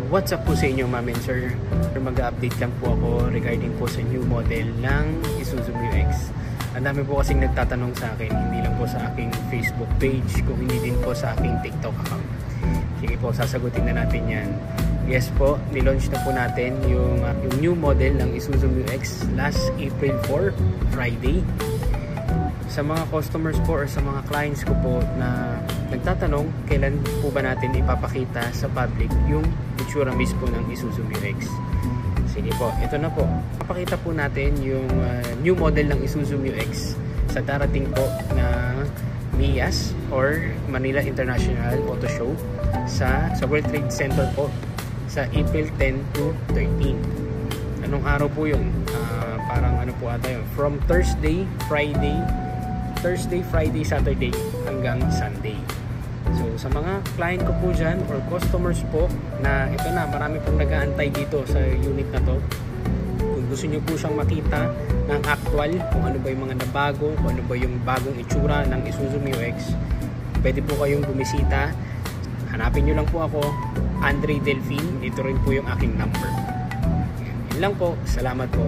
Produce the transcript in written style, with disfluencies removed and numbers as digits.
What's up po sa inyo, ma'am and sir? Mag-update lang po ako regarding po sa new model ng Isuzu MU-X. Ang dami po kasing nagtatanong sa akin, hindi lang po sa aking Facebook page, kung hindi din po sa aking TikTok account. Sige po, sasagutin na natin yan. Yes po, nilaunch na po natin yung new model ng Isuzu MU-X last April 4, Friday. Sa mga customers po or sa mga clients ko po na nagtatanong kailan po ba natin ipapakita sa public yung itsura mismo ng Isuzu MU-X. Sige po, ito na po. Papakita po natin yung new model ng Isuzu MU-X sa darating po na MIAS or Manila International Auto Show sa World Trade Center po sa April 10 to 13. Anong araw po yun? Parang ano po ata yun? From Thursday, Friday, Saturday hanggang Sunday. So sa mga client ko po dyan or customers po na ito na, marami pong nag-aantay dito sa unit na to. Kung gusto nyo po siyang makita ng actual, kung ano ba yung mga nabago, kung ano ba yung bagong itsura ng Isuzu MU-X, pwede po kayong bumisita. Hanapin nyo lang po ako, Andre Delfin. Ito rin po yung aking number. Yun lang po. Salamat po.